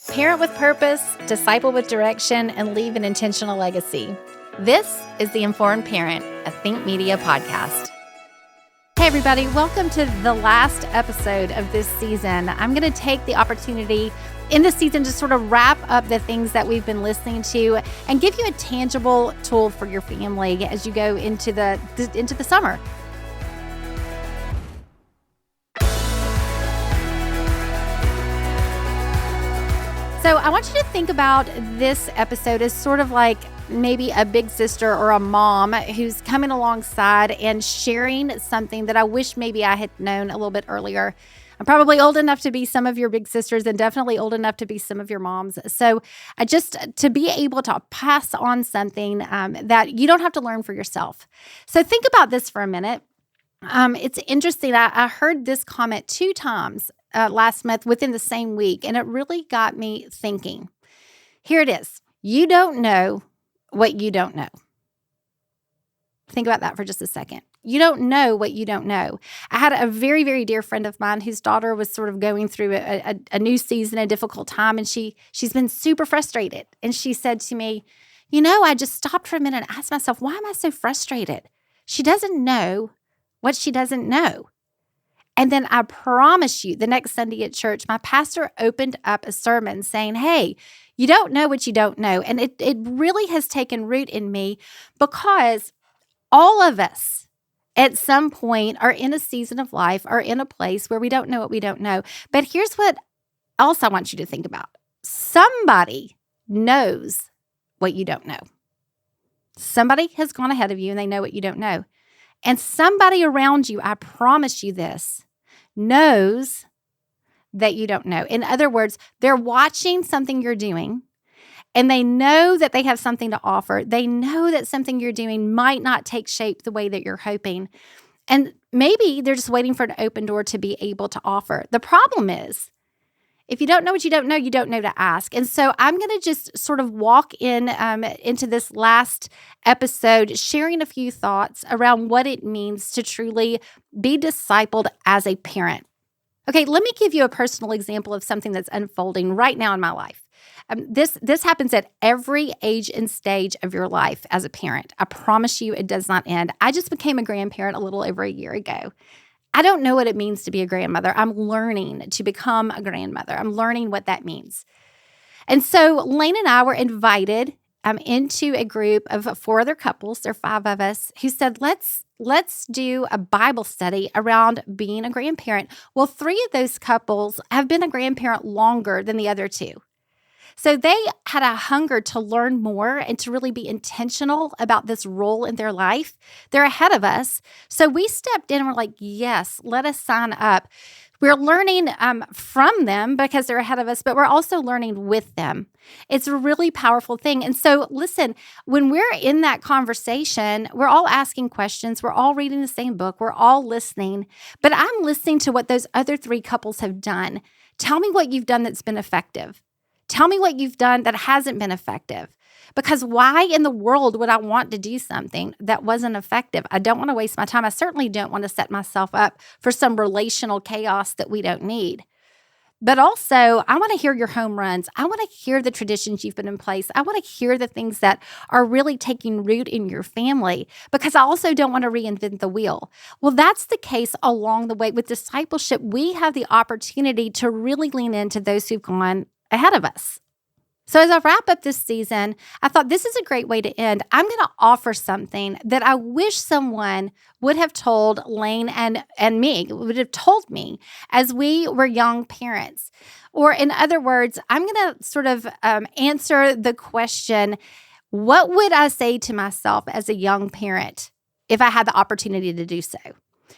Parent with purpose, disciple with direction, and leave an intentional legacy. This is The Informed Parent, a Think Media podcast. Hey everybody, welcome to the last episode of this season. I'm going to take the opportunity in this season to sort of wrap up the things that we've been listening to and give you a tangible tool for your family as you go into the summer. So I want you to think about this episode as sort of like maybe a big sister or a mom who's coming alongside and sharing something that I wish maybe I had known a little bit earlier. I'm probably old enough to be some of your big sisters and definitely old enough to be some of your moms. So to be able to pass on something that you don't have to learn for yourself. So think about this for a minute. It's interesting. I heard this comment 2 times last month within the same week, and it really got me thinking. Here it is. You don't know what you don't know. Think about that for just a second. You don't know what you don't know. I had a very, very dear friend of mine whose daughter was sort of going through a new season, a difficult time, and she's been super frustrated. And she said to me, I just stopped for a minute and asked myself, why am I so frustrated? She doesn't know what she doesn't know. And then I promise you, the next Sunday at church, my pastor opened up a sermon saying, hey, you don't know what you don't know. And it really has taken root in me because all of us at some point are in a season of life, are in a place where we don't know what we don't know. But here's what else I want you to think about. Somebody knows what you don't know. Somebody has gone ahead of you and they know what you don't know. And somebody around you, I promise you this, knows that you don't know. In other words, they're watching something you're doing and they know that they have something to offer. They know that something you're doing might not take shape the way that you're hoping. And maybe they're just waiting for an open door to be able to offer. The problem is, if you don't know what you don't know to ask. And so I'm going to just sort of walk into this last episode, sharing a few thoughts around what it means to truly be discipled as a parent. Okay, let me give you a personal example of something that's unfolding right now in my life. This happens at every age and stage of your life as a parent. I promise you it does not end. I just became a grandparent a little over a year ago. I don't know what it means to be a grandmother. I'm learning to become a grandmother. I'm learning what that means. And so Lane and I were invited into a group of 4 other couples. There are 5 of us who said, let's do a Bible study around being a grandparent. Well, 3 of those couples have been a grandparent longer than the other 2. So they had a hunger to learn more and to really be intentional about this role in their life. They're ahead of us. So we stepped in and we're like, yes, let us sign up. We're learning from them because they're ahead of us, but we're also learning with them. It's a really powerful thing. And so listen, when we're in that conversation, we're all asking questions. We're all reading the same book. We're all listening. But I'm listening to what those other 3 couples have done. Tell me what you've done that's been effective. Tell me what you've done that hasn't been effective. Because why in the world would I want to do something that wasn't effective? I don't want to waste my time. I certainly don't want to set myself up for some relational chaos that we don't need. But also, I want to hear your home runs. I want to hear the traditions you've put in place. I want to hear the things that are really taking root in your family because I also don't want to reinvent the wheel. Well, that's the case along the way. With discipleship, we have the opportunity to really lean into those who've gone ahead of us. So as I wrap up this season, I thought this is a great way to end. I'm going to offer something that I wish someone would have told Lane and me, would have told me as we were young parents. Or in other words, I'm going to sort of answer the question, what would I say to myself as a young parent if I had the opportunity to do so?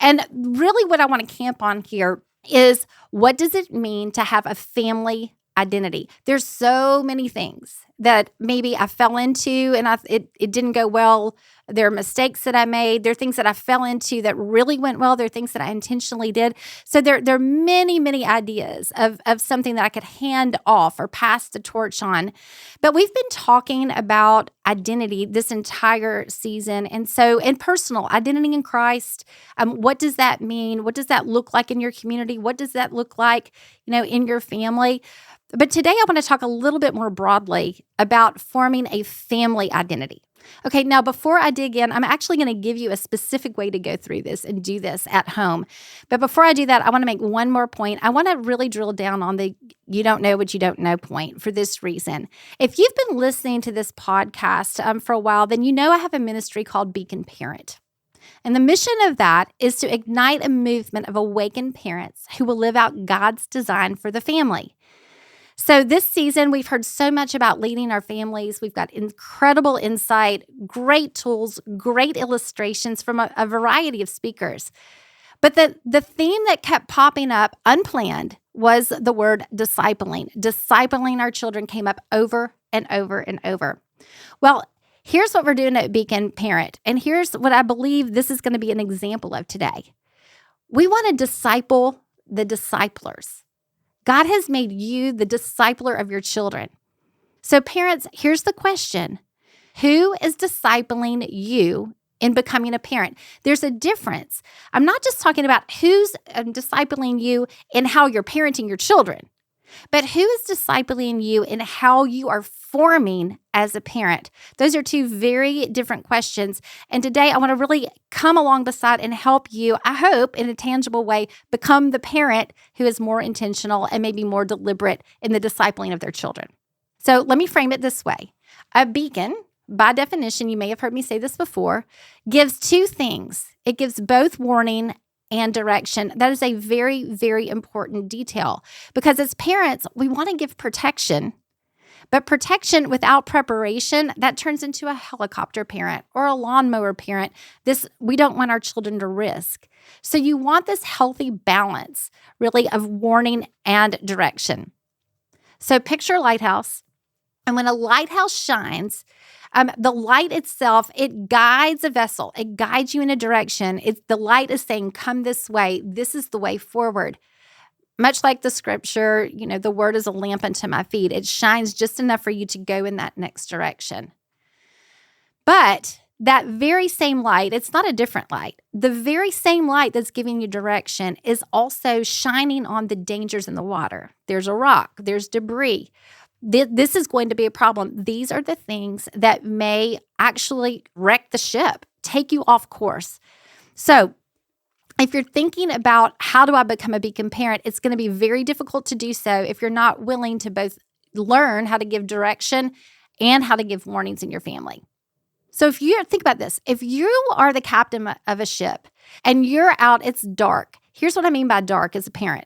And really what I want to camp on here is, what does it mean to have a family identity? There's so many things that maybe I fell into and it didn't go well. There are mistakes that I made. There are things that I fell into that really went well. There are things that I intentionally did. So there are many, many ideas of something that I could hand off or pass the torch on. But we've been talking about identity this entire season. And personal identity in Christ. What does that mean? What does that look like in your community? What does that look like, in your family? But today I want to talk a little bit more broadly about forming a family identity. Okay, now before I dig in, I'm actually going to give you a specific way to go through this and do this at home. But before I do that, I want to make one more point. I want to really drill down on the you don't know what you don't know point for this reason. If you've been listening to this podcast for a while, then you know I have a ministry called Beacon Parent. And the mission of that is to ignite a movement of awakened parents who will live out God's design for the family. So this season, we've heard so much about leading our families. We've got incredible insight, great tools, great illustrations from a variety of speakers. But the theme that kept popping up unplanned was the word discipling. Discipling our children came up over and over and over. Well, here's what we're doing at Beacon Parent, and here's what I believe this is going to be an example of today. We want to disciple the disciplers. God has made you the discipler of your children. So parents, here's the question. Who is discipling you in becoming a parent? There's a difference. I'm not just talking about who's discipling you in how you're parenting your children, but who is discipling you in how you are forming as a parent? Those are two very different questions. And today I want to really come along beside and help you, I hope, in a tangible way, become the parent who is more intentional and maybe more deliberate in the discipling of their children. So let me frame it this way. A beacon, by definition, you may have heard me say this before, gives two things. It gives both warning and direction. That is a very, very important detail because as parents, we want to give protection, but protection without preparation, that turns into a helicopter parent or a lawnmower parent. We don't want our children to risk. So you want this healthy balance, really, of warning and direction. So picture a lighthouse. And when a lighthouse shines, the light itself, it guides a vessel. It guides you in a direction. The light is saying, come this way. This is the way forward. Much like the scripture, the word is a lamp unto my feet. It shines just enough for you to go in that next direction. But that very same light, it's not a different light. The very same light that's giving you direction is also shining on the dangers in the water. There's a rock. There's debris. This is going to be a problem. These are the things that may actually wreck the ship, take you off course. So if you're thinking about how do I become a beacon parent, it's going to be very difficult to do so if you're not willing to both learn how to give direction and how to give warnings in your family. So think about this. If you are the captain of a ship and you're out, it's dark. Here's what I mean by dark as a parent.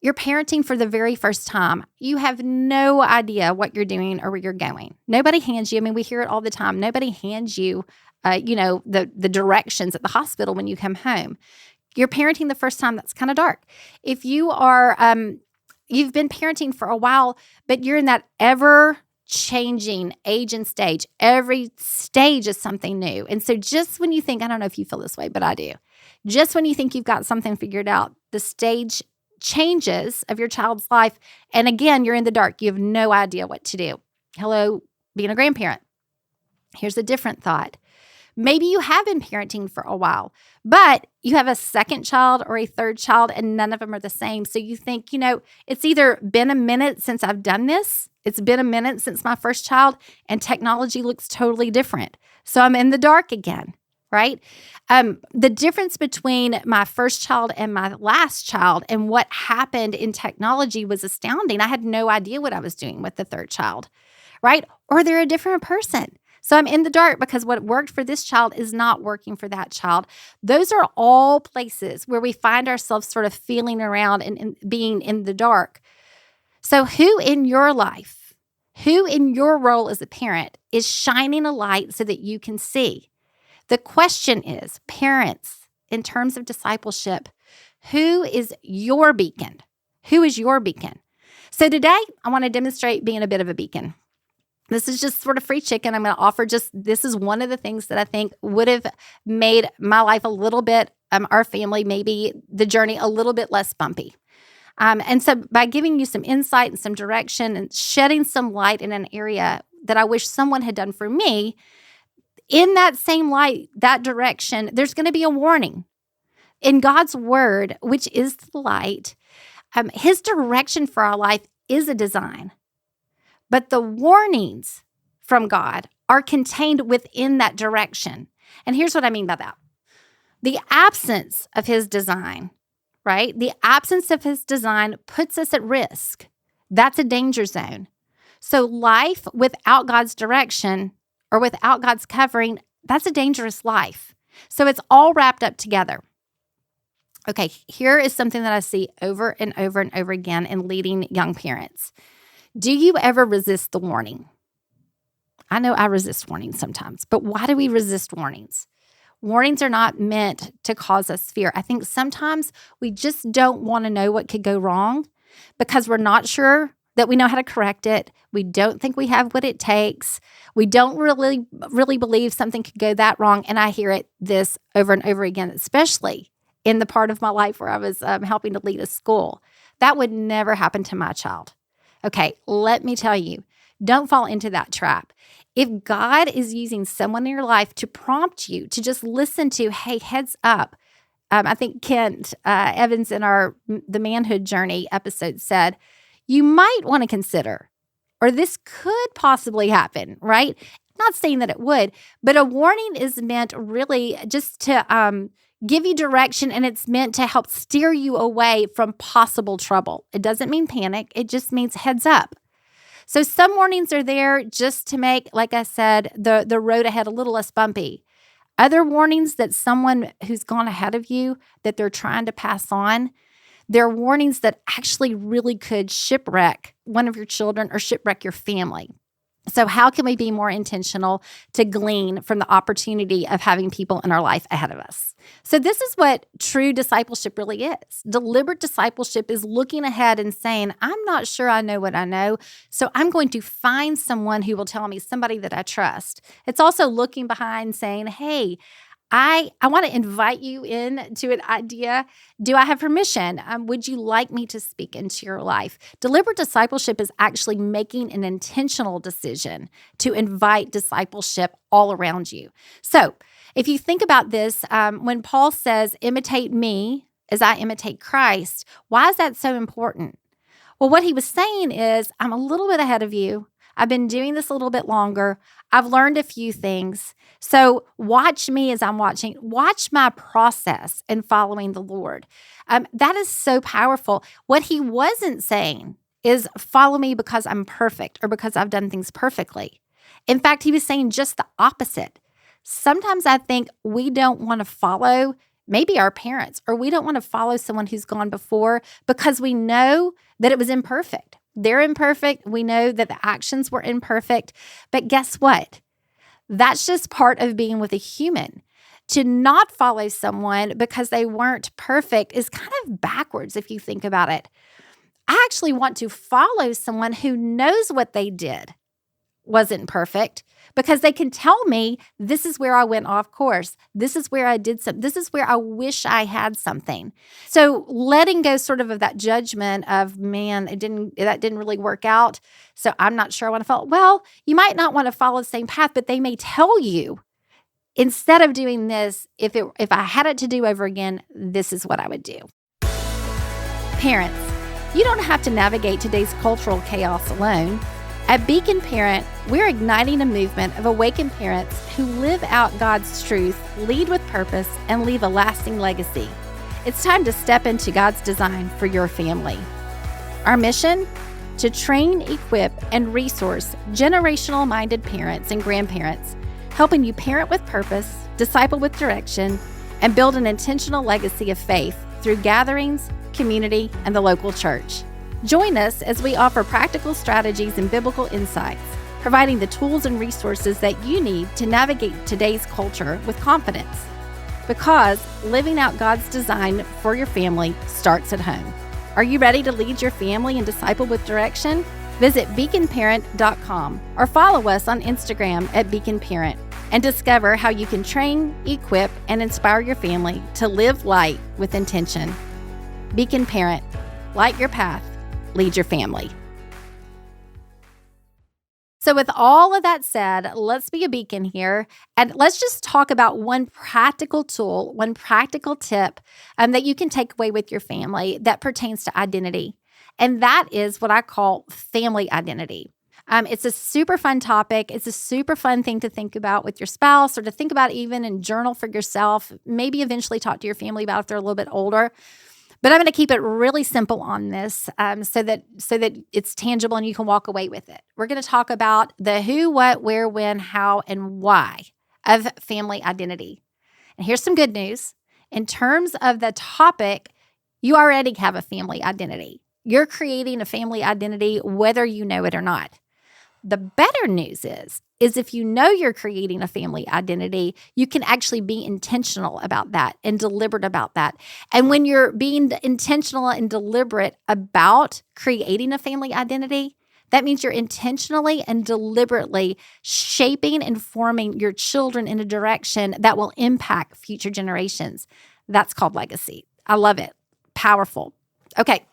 You're parenting for the very first time. You have no idea what you're doing or where you're going. Nobody hands you, we hear it all the time. Nobody hands you, the directions at the hospital when you come home. You're parenting the first time. That's kind of dark. If you are, you've been parenting for a while, but you're in that ever-changing age and stage. Every stage is something new. And so just when you think, I don't know if you feel this way, but I do. Just when you think you've got something figured out, the stage changes of your child's life. And again, you're in the dark. You have no idea what to do. Hello, being a grandparent. Here's a different thought. Maybe you have been parenting for a while, but you have a second child or a third child and none of them are the same. So you think, it's either been a minute since I've done this. It's been a minute since my first child and technology looks totally different. So I'm in the dark again. Right? The difference between my first child and my last child and what happened in technology was astounding. I had no idea what I was doing with the third child, right? Or they're a different person. So I'm in the dark because what worked for this child is not working for that child. Those are all places where we find ourselves sort of feeling around and being in the dark. So who in your life, who in your role as a parent is shining a light so that you can see? The question is, parents, in terms of discipleship, who is your beacon? Who is your beacon? So today, I want to demonstrate being a bit of a beacon. This is just sort of free chicken. I'm going to offer this is one of the things that I think would have made my life a little bit, our family, maybe the journey a little bit less bumpy. And so by giving you some insight and some direction and shedding some light in an area that I wish someone had done for me, in that same light, that direction, there's going to be a warning. In God's word, which is the light, his direction for our life is a design. But the warnings from God are contained within that direction. And here's what I mean by that. The absence of his design, right? The absence of his design puts us at risk. That's a danger zone. So life without God's direction or without God's covering, that's a dangerous life. So it's all wrapped up together. Okay, here is something that I see over and over and over again in leading young parents. Do you ever resist the warning? I know I resist warnings sometimes, but why do we resist warnings? Warnings are not meant to cause us fear. I think sometimes we just don't want to know what could go wrong because we're not sure that we know how to correct it. We don't think we have what it takes. We don't really believe something could go that wrong. And I hear this over and over again, especially in the part of my life where I was helping to lead a school. That would never happen to my child. Okay, let me tell you, don't fall into that trap. If God is using someone in your life to prompt you to just listen to, hey, heads up. I think Kent Evans in the Manhood Journey episode said, you might want to consider, or this could possibly happen, right? Not saying that it would, but a warning is meant really just to give you direction, and it's meant to help steer you away from possible trouble. It doesn't mean panic. It just means heads up. So some warnings are there just to make, like I said, the road ahead a little less bumpy. Other warnings that someone who's gone ahead of you, that they're trying to pass on, they're warnings that actually really could shipwreck one of your children or shipwreck your family. So how can we be more intentional to glean from the opportunity of having people in our life ahead of us? So this is what true discipleship really is. Deliberate discipleship is looking ahead and saying, I'm not sure I know what I know, so I'm going to find someone who will tell me, somebody that I trust. It's also looking behind saying, hey, I want to invite you in to an idea. Do I have permission? Would you like me to speak into your life? Deliberate discipleship is actually making an intentional decision to invite discipleship all around you. So if you think about this, when Paul says, imitate me as I imitate Christ, why is that so important? Well, what he was saying is, I'm a little bit ahead of you. I've been doing this a little bit longer. I've learned a few things. So watch me as I'm watching. Watch my process in following the Lord. That is so powerful. What he wasn't saying is follow me because I'm perfect or because I've done things perfectly. In fact, he was saying just the opposite. Sometimes I think we don't want to follow maybe our parents, or we don't want to follow someone who's gone before because we know that it was imperfect. They're imperfect. We know that the actions were imperfect. But guess what? That's just part of being with a human. To not follow someone because they weren't perfect is kind of backwards if you think about it. I actually want to follow someone who knows what they did wasn't perfect because they can tell me this is where I went off course. This is where I did something. This is where I wish I had something. So letting go sort of that judgment of, man, that didn't really work out. So I'm not sure I want to follow. Well, you might not want to follow the same path, but they may tell you, instead of doing this, if I had it to do over again, this is what I would do. Parents, you don't have to navigate today's cultural chaos alone. At Beacon Parent, we're igniting a movement of awakened parents who live out God's truth, lead with purpose, and leave a lasting legacy. It's time to step into God's design for your family. Our mission? To train, equip, and resource generational-minded parents and grandparents, helping you parent with purpose, disciple with direction, and build an intentional legacy of faith through gatherings, community, and the local church. Join us as we offer practical strategies and biblical insights, providing the tools and resources that you need to navigate today's culture with confidence. Because living out God's design for your family starts at home. Are you ready to lead your family and disciple with direction? Visit beaconparent.com or follow us on Instagram at beaconparent and discover how you can train, equip, and inspire your family to live light with intention. Beacon Parent, light your path, lead your family. So with all of that said, let's be a beacon here, and let's just talk about one practical tool, one practical tip that you can take away with your family that pertains to identity. And that is what I call family identity. It's a super fun topic. It's a super fun thing to think about with your spouse, or to think about even and journal for yourself, maybe eventually talk to your family about if they're a little bit older. But I'm going to keep it really simple on this so that it's tangible and you can walk away with it. We're going to talk about the who, what, where, when, how, and why of family identity. And here's some good news. In terms of the topic, you already have a family identity. You're creating a family identity whether you know it or not. The better news is if you know you're creating a family identity, you can actually be intentional about that and deliberate about that. And when you're being intentional and deliberate about creating a family identity, that means you're intentionally and deliberately shaping and forming your children in a direction that will impact future generations. That's called legacy. I love it. Powerful. Okay.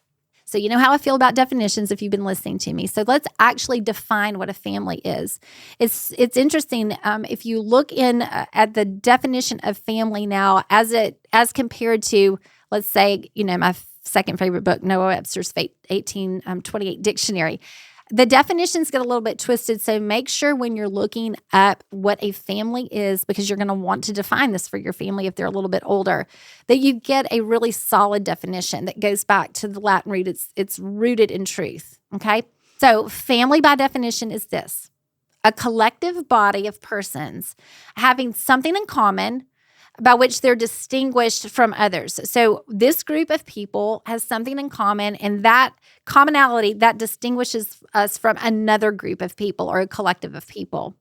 So you know how I feel about definitions if you've been listening to me. So let's actually define what a family is. It's interesting if you look in at the definition of family now as compared to, let's say, my second favorite book, Noah Webster's 1828 Dictionary. The definitions get a little bit twisted, so make sure when you're looking up what a family is, because you're going to want to define this for your family if they're a little bit older, that you get a really solid definition that goes back to the Latin root. It's rooted in truth, okay? So family by definition is this: a collective body of persons having something in common by which they're distinguished from others. So this group of people has something in common, and that commonality that distinguishes us from another group of people or a collective of people.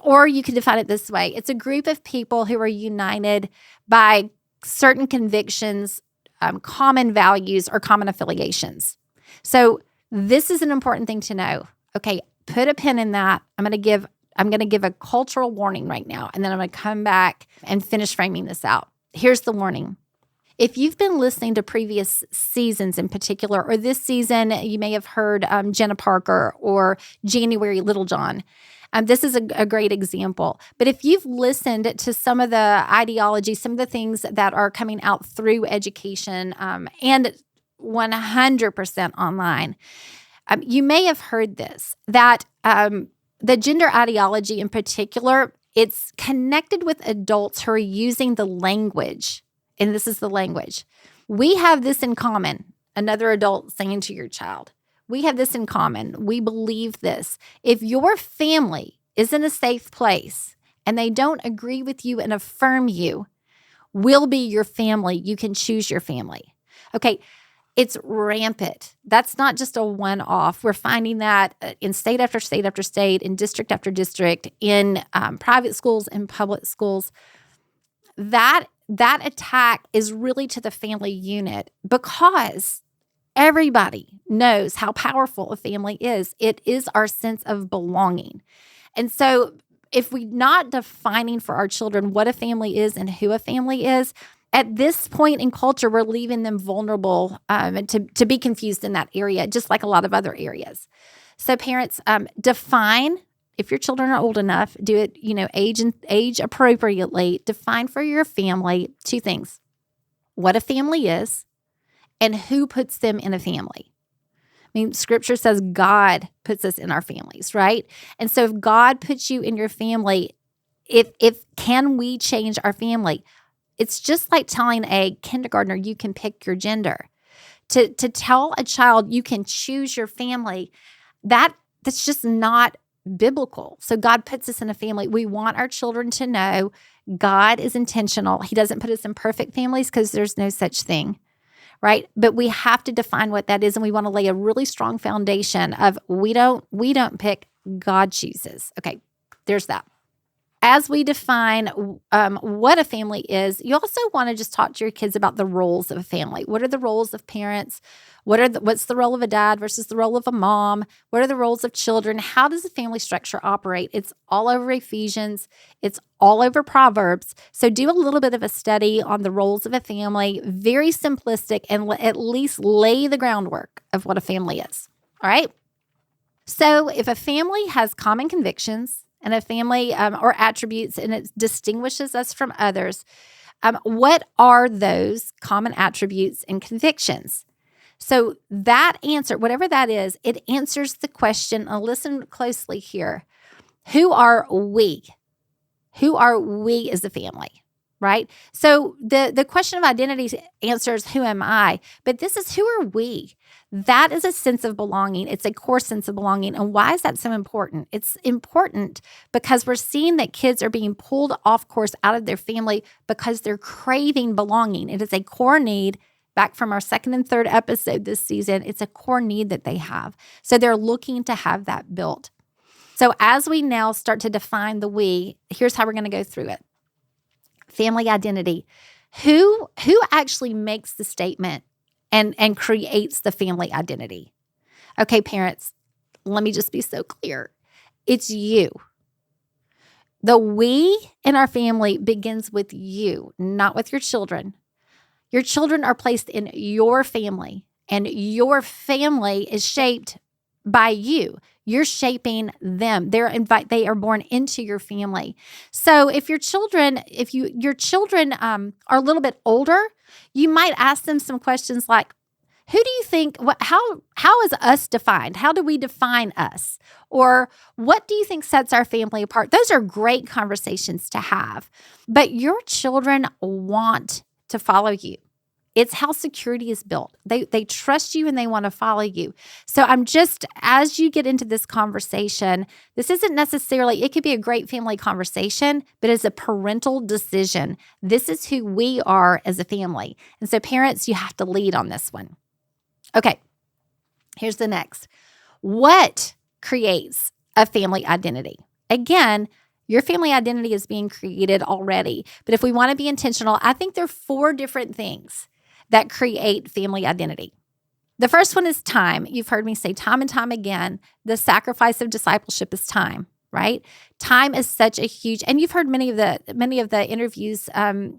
Or you can define it this way: it's a group of people who are united by certain convictions, common values, or common affiliations. So this is an important thing to know. Okay, put a pin in that. I'm going to give a cultural warning right now, and then I'm going to come back and finish framing this out. Here's the warning. If you've been listening to previous seasons in particular, or this season, you may have heard Jenna Parker or January Littlejohn. This is a great example. But if you've listened to some of the ideology, some of the things that are coming out through education and 100% online, you may have heard this, that the gender ideology in particular, it's connected with adults who are using the language, and this is the language. We have this in common, another adult saying to your child. We have this in common. We believe this. If your family is in a safe place and they don't agree with you and affirm you, will be your family. You can choose your family. Okay. It's rampant. That's not just a one-off. We're finding that in state after state after state, in district after district, in private schools and public schools. That attack is really to the family unit, because everybody knows how powerful a family is. It is our sense of belonging. And so if we're not defining for our children what a family is and who a family is, at this point in culture, we're leaving them vulnerable to be confused in that area, just like a lot of other areas. So parents, define, if your children are old enough, do it, age appropriately. Define for your family two things: what a family is and who puts them in a family. I mean, Scripture says God puts us in our families, right? And so if God puts you in your family, if can we change our family? It's just like telling a kindergartner you can pick your gender. To tell a child you can choose your family, that's just not biblical. So God puts us in a family. We want our children to know God is intentional. He doesn't put us in perfect families, because there's no such thing, right? But we have to define what that is, and we want to lay a really strong foundation of we don't pick, God chooses. Okay, there's that. As we define what a family is, you also want to just talk to your kids about the roles of a family. What are the roles of parents? What's the role of a dad versus the role of a mom? What are the roles of children? How does the family structure operate? It's all over Ephesians. It's all over Proverbs. So do a little bit of a study on the roles of a family, very simplistic, and at least lay the groundwork of what a family is. All right? So if a family has common convictions, and a family or attributes, and it distinguishes us from others, what are those common attributes and convictions? So that answer, whatever that is, it answers the question, and listen closely here. Who are we? Who are we as a family? Right? So the question of identity answers who am I, but this is who are we? That is a sense of belonging. It's a core sense of belonging. And why is that so important? It's important because we're seeing that kids are being pulled off course out of their family because they're craving belonging. It is a core need. Back from our second and third episode this season, it's a core need that they have. So they're looking to have that built. So as we now start to define the we, here's how we're going to go through it. Family identity. Who actually makes the statement and creates the family identity? Okay, parents, let me just be so clear. It's you. The we in our family begins with you, not with your children. Your children are placed in your family, and your family is shaped by you. You're shaping them. They are born into your family. So if your children are a little bit older, you might ask them some questions like, who do you think, how is us defined? How do we define us? Or what do you think sets our family apart? Those are great conversations to have. But your children want to follow you. It's how security is built. They trust you and they want to follow you. So as you get into this conversation, this isn't necessarily, it could be a great family conversation, but it's a parental decision. This is who we are as a family. And so parents, you have to lead on this one. Okay, here's the next. What creates a family identity? Again, your family identity is being created already. But if we want to be intentional, I think there are 4 different things that create family identity. The first one is time. You've heard me say time and time again, the sacrifice of discipleship is time, right? Time is such a huge, and you've heard many of the interviews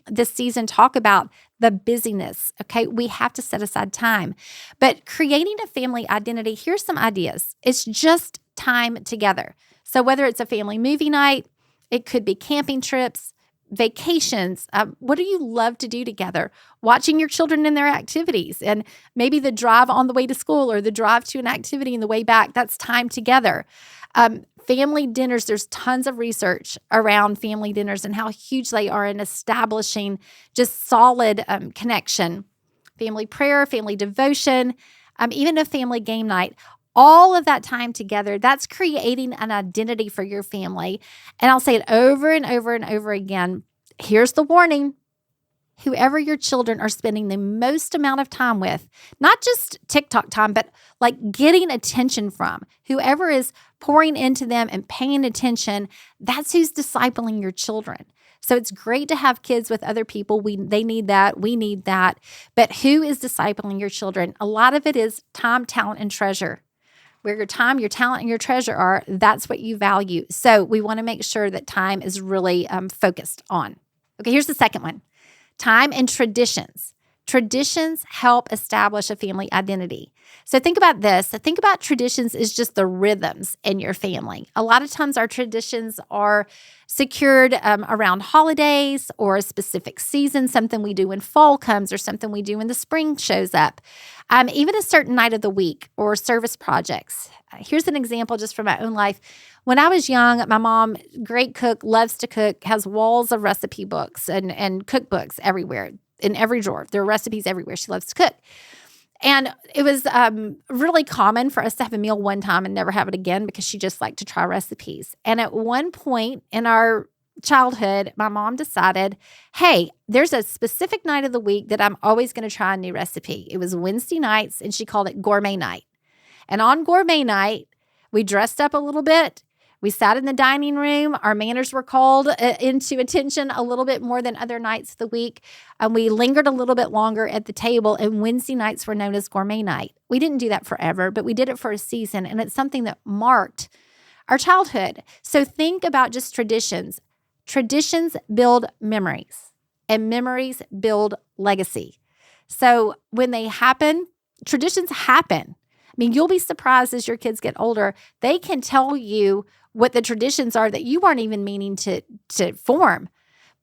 this season talk about the busyness. Okay, we have to set aside time. But creating a family identity, here's some ideas. It's just time together. So whether it's a family movie night, it could be camping trips, vacations. What do you love to do together? Watching your children in their activities, and maybe the drive on the way to school or the drive to an activity and the way back. That's time together. Family dinners, there's tons of research around family dinners and how huge they are in establishing just solid connection. Family prayer, family devotion, even a family game night. All of that time together, that's creating an identity for your family. And I'll say it over and over and over again. Here's the warning. Whoever your children are spending the most amount of time with, not just TikTok time, but like getting attention from, whoever is pouring into them and paying attention, that's who's discipling your children. So it's great to have kids with other people. They need that. We need that. But who is discipling your children? A lot of it is time, talent, and treasure. Where your time, your talent, and your treasure are, that's what you value. So we want to make sure that time is really focused on. Okay, here's the second one. Time and traditions. Traditions help establish a family identity. So think about this. Think about traditions as just the rhythms in your family. A lot of times our traditions are secured around holidays or a specific season, something we do when fall comes or something we do when the spring shows up. Even a certain night of the week or service projects. Here's an example just from my own life. When I was young, my mom, great cook, loves to cook, has walls of recipe books and cookbooks everywhere. In every drawer. There are recipes everywhere. She loves to cook. And it was really common for us to have a meal one time and never have it again because she just liked to try recipes. And at one point in our childhood, my mom decided, hey, there's a specific night of the week that I'm always going to try a new recipe. It was Wednesday nights, and she called it gourmet night. And on gourmet night, we dressed up a little bit. We sat in the dining room. Our manners were called into attention a little bit more than other nights of the week. And we lingered a little bit longer at the table. And Wednesday nights were known as gourmet night. We didn't do that forever, but we did it for a season. And it's something that marked our childhood. So think about just traditions. Traditions build memories, and memories build legacy. So when they happen, traditions happen. I mean, you'll be surprised as your kids get older. They can tell you what the traditions are that you aren't even meaning to form.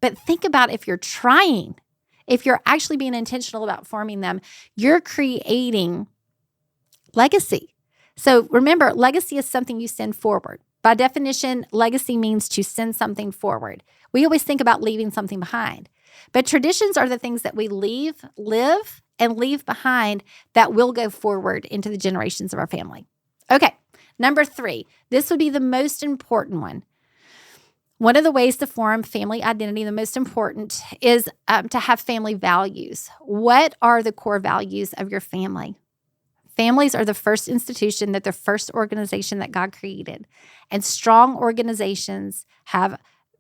But think about if you're trying, if you're actually being intentional about forming them, you're creating legacy. So remember, legacy is something you send forward. By definition, legacy means to send something forward. We always think about leaving something behind. But traditions are the things that we live, and leave behind that will go forward into the generations of our family. Okay, number 3. This would be the most important one. One of the ways to form family identity, the most important, is to have family values. What are the core values of your family? Families are the first institution, they're the first organization that God created. And strong organizations have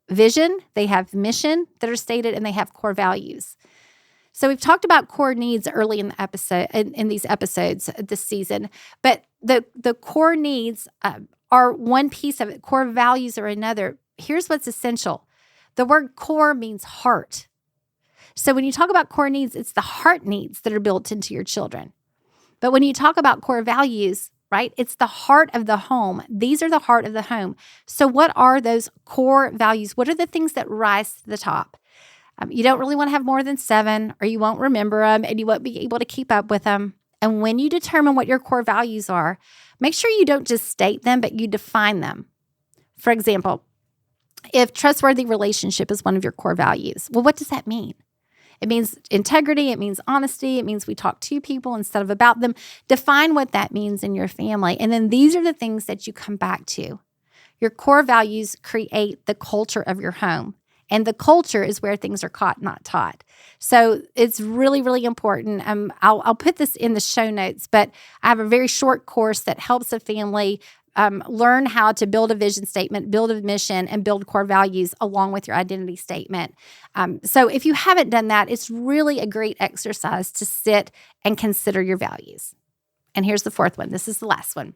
vision, they have mission that are stated, and they have core values. So we've talked about core needs early in the episode, in these episodes this season, but the core needs are one piece of it. Core values are another. Here's what's essential. The word core means heart. So when you talk about core needs, it's the heart needs that are built into your children. But when you talk about core values, right, it's the heart of the home. These are the heart of the home. So what are those core values? What are the things that rise to the top? You don't really want to have more than 7, or you won't remember them, and you won't be able to keep up with them. And when you determine what your core values are, make sure you don't just state them, but you define them. For example, if trustworthy relationship is one of your core values, well, what does that mean? It means integrity. It means honesty. It means we talk to people instead of about them. Define what that means in your family. And then these are the things that you come back to. Your core values create the culture of your home. And the culture is where things are caught, not taught. So it's really, really important. I'll put this in the show notes, but I have a very short course that helps a family learn how to build a vision statement, build a mission, and build core values along with your identity statement. So if you haven't done that, it's really a great exercise to sit and consider your values. And here's the 4th one. This is the last one.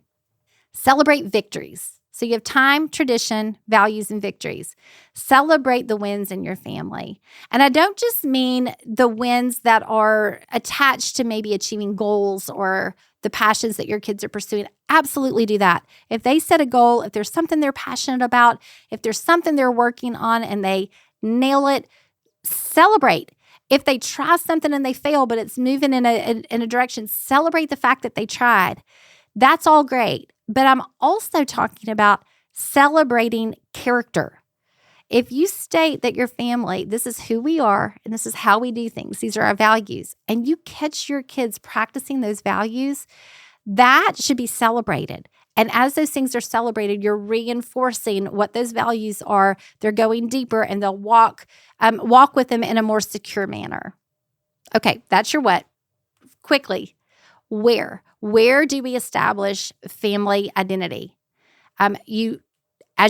Celebrate victories. So you have time, tradition, values, and victories. Celebrate the wins in your family. And I don't just mean the wins that are attached to maybe achieving goals or the passions that your kids are pursuing. Absolutely do that. If they set a goal, if there's something they're passionate about, if there's something they're working on and they nail it, celebrate. If they try something and they fail, but it's moving in a direction, celebrate the fact that they tried. That's all great. But I'm also talking about celebrating character. If you state that your family, this is who we are and this is how we do things, these are our values, and you catch your kids practicing those values, that should be celebrated. And as those things are celebrated, you're reinforcing what those values are. They're going deeper and they'll walk with them in a more secure manner. Okay, that's your what. Quickly, where? Where do we establish family identity? As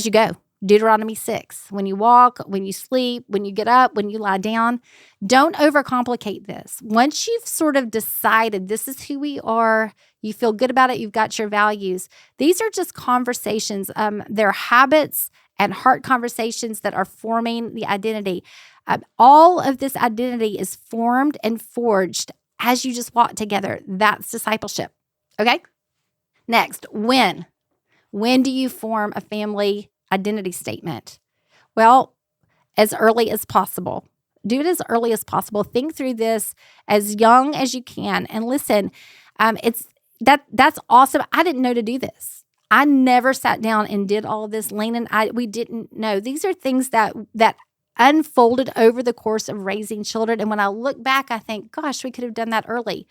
you go. Deuteronomy 6. When you walk, when you sleep, when you get up, when you lie down, don't overcomplicate this. Once you've sort of decided this is who we are, you feel good about it, you've got your values. These are just conversations. They're habits and heart conversations that are forming the identity. All of this identity is formed and forged as you just walk together. That's discipleship. Okay? Next, when? When do you form a family identity statement? Well, as early as possible. Do it as early as possible. Think through this as young as you can. And listen, that's awesome. I didn't know to do this. I never sat down and did all of this. Lane and I, we didn't know. These are things that unfolded over the course of raising children. And when I look back, I think, gosh, we could have done that early.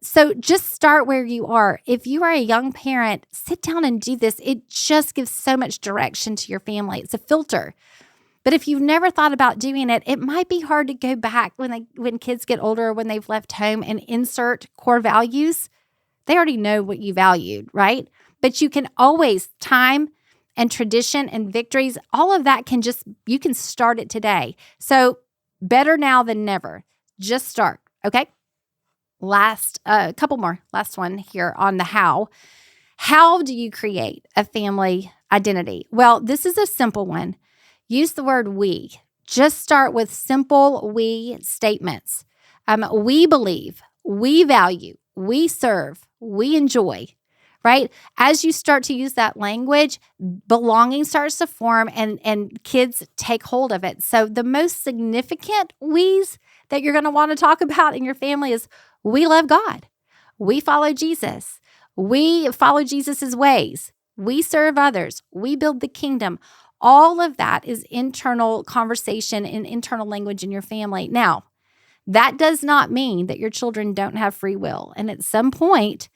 So just start where you are. If you are a young parent, sit down and do this. It just gives so much direction to your family. It's a filter. But if you've never thought about doing it, it might be hard to go back when kids get older, when they've left home, and insert core values. They already know what you valued, right? But you can always time and tradition and victories, all of that you can start it today. So better now than never. Just start, okay? Last one here on the how. How do you create a family identity? Well, this is a simple one. Use the word we. Just start with simple we statements. We believe, we value, we serve, we enjoy, right? As you start to use that language, belonging starts to form and kids take hold of it. So the most significant we's that you're going to want to talk about in your family is we love God. We follow Jesus. We follow Jesus's ways. We serve others. We build the kingdom. All of that is internal conversation and internal language in your family. Now, that does not mean that your children don't have free will. And at some point,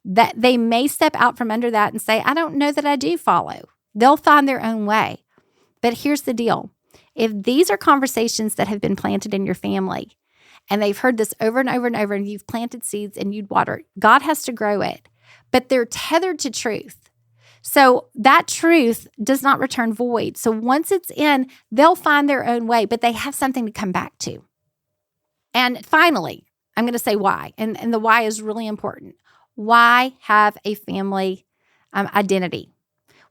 that they may step out from under that and say, I don't know that I do follow. They'll find their own way. But here's the deal. If these are conversations that have been planted in your family, and they've heard this over and over and over, and you've planted seeds and you'd water, God has to grow it. But they're tethered to truth. So that truth does not return void. So once it's in, they'll find their own way, but they have something to come back to. And finally, I'm going to say why. And the why is really important. Why have a family identity?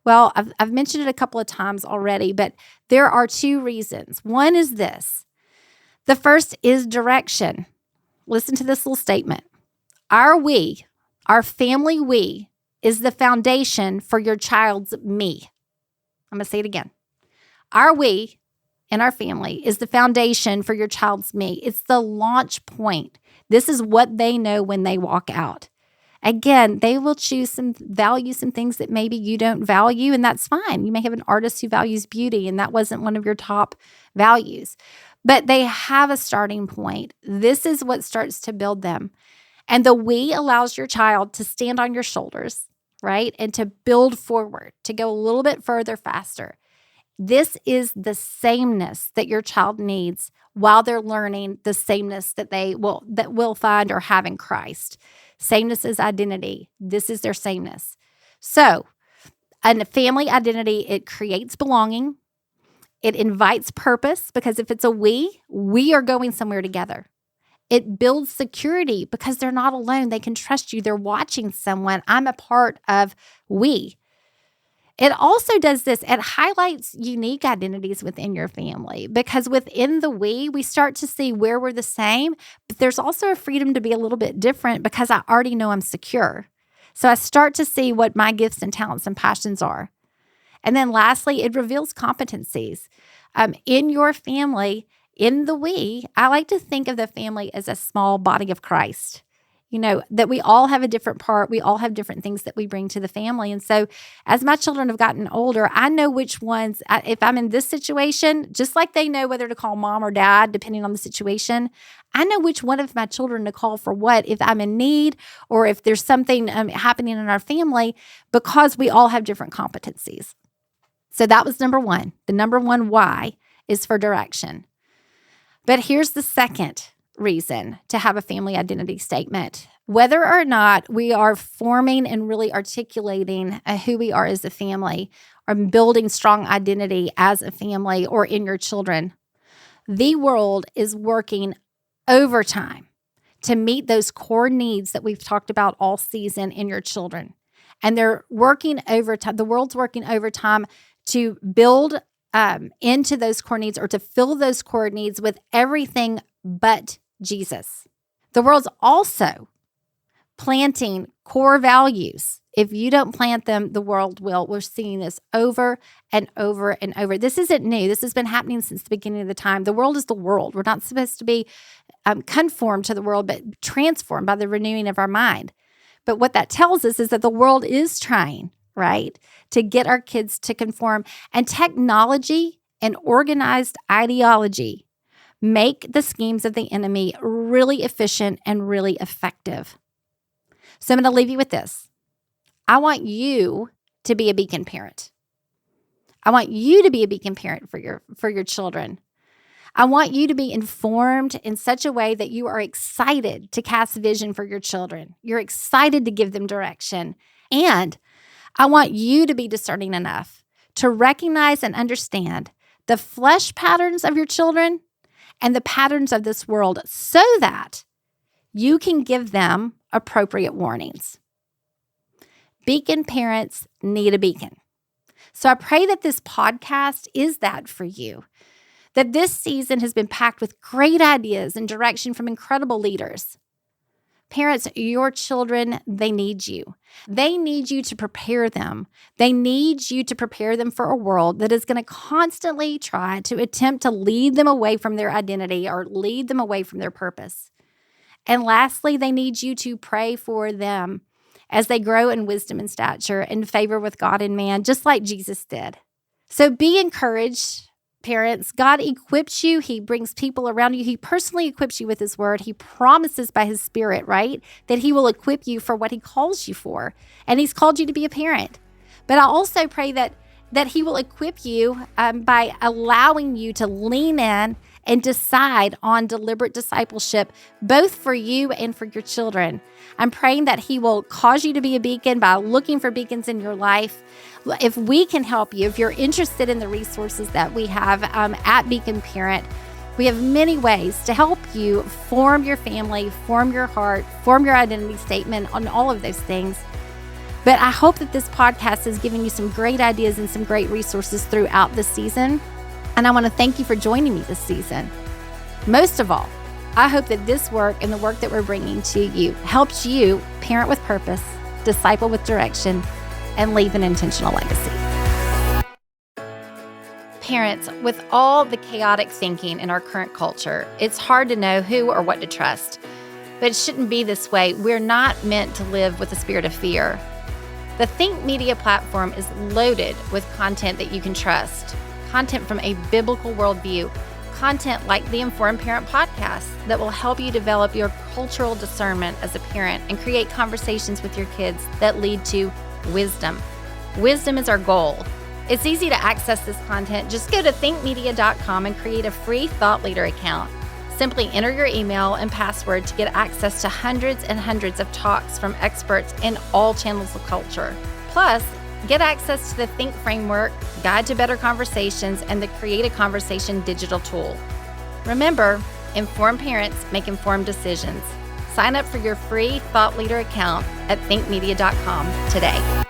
Well, I've mentioned it a couple of times already, but there are two reasons. One is this. The first is direction. Listen to this little statement. Our family we, is the foundation for your child's me. I'm going to say it again. Our we in our family is the foundation for your child's me. It's the launch point. This is what they know when they walk out. Again, they will value some things that maybe you don't value, and that's fine. You may have an artist who values beauty, and that wasn't one of your top values. But they have a starting point. This is what starts to build them. And the we allows your child to stand on your shoulders, right? And to build forward, to go a little bit further, faster. This is the sameness that your child needs while they're learning the sameness that will find or have in Christ. Sameness is identity. This is their sameness. So, a family identity, it creates belonging. It invites purpose because if it's a we are going somewhere together. It builds security because they're not alone. They can trust you. They're watching someone. I'm a part of we. It also does this. It highlights unique identities within your family because within the we start to see where we're the same, but there's also a freedom to be a little bit different because I already know I'm secure. So I start to see what my gifts and talents and passions are. And then lastly, it reveals competencies. In your family, in the we, I like to think of the family as a small body of Christ. You know, that we all have a different part. We all have different things that we bring to the family. And so as my children have gotten older, I know which ones, if I'm in this situation, just like they know whether to call mom or dad, depending on the situation, I know which one of my children to call for what, if I'm in need or if there's something happening in our family, because we all have different competencies. So that was number one. The number one why is for direction. But here's the second reason to have a family identity statement. Whether or not we are forming and really articulating who we are as a family or building strong identity as a family or in your children, the world is working overtime to meet those core needs that we've talked about all season in your children. And they're working overtime. The world's working overtime to build into those core needs or to fill those core needs with everything but Jesus. The world's also planting core values. If you don't plant them, the world will. We're seeing this over and over and over. This isn't new. This has been happening since the beginning of the time. The world is the world. We're not supposed to be conformed to the world, but transformed by the renewing of our mind. But what that tells us is that the world is trying, right, to get our kids to conform. And technology and organized ideology make the schemes of the enemy really efficient and really effective. So I'm going to leave you with this. I want you to be a beacon parent. I want you to be a beacon parent for your children. I want you to be informed in such a way that you are excited to cast vision for your children. You're excited to give them direction. And I want you to be discerning enough to recognize and understand the flesh patterns of your children and the patterns of this world so that you can give them appropriate warnings. Beacon parents need a beacon. So I pray that this podcast is that for you, that this season has been packed with great ideas and direction from incredible leaders. Parents, your children, they need you. They need you to prepare them. They need you to prepare them for a world that is going to constantly try to attempt to lead them away from their identity or lead them away from their purpose. And lastly, they need you to pray for them as they grow in wisdom and stature and favor with God and man, just like Jesus did. So be encouraged, parents. God equips you. He brings people around you. He personally equips you with His word. He promises by His Spirit, right, that He will equip you for what He calls you for. And He's called you to be a parent. But I also pray that He will equip you by allowing you to lean in and decide on deliberate discipleship, both for you and for your children. I'm praying that He will cause you to be a beacon by looking for beacons in your life. If we can help you, if you're interested in the resources that we have at Beacon Parent, we have many ways to help you form your family, form your heart, form your identity statement on all of those things. But I hope that this podcast has given you some great ideas and some great resources throughout this season. And I want to thank you for joining me this season. Most of all, I hope that this work and the work that we're bringing to you helps you parent with purpose, disciple with direction, and leave an intentional legacy. Parents, with all the chaotic thinking in our current culture, it's hard to know who or what to trust. But it shouldn't be this way. We're not meant to live with a spirit of fear. The Think Media platform is loaded with content that you can trust. Content from a biblical worldview, content like the Informed Parent podcast that will help you develop your cultural discernment as a parent and create conversations with your kids that lead to wisdom. Wisdom is our goal. It's easy to access this content. Just go to thinkmedia.com and create a free Thought Leader account. Simply enter your email and password to get access to hundreds and hundreds of talks from experts in all channels of culture. Plus, get access to the Think Framework, Guide to Better Conversations, and the Create a Conversation digital tool. Remember, informed parents make informed decisions. Sign up for your free Thought Leader account at thinkmedia.com today.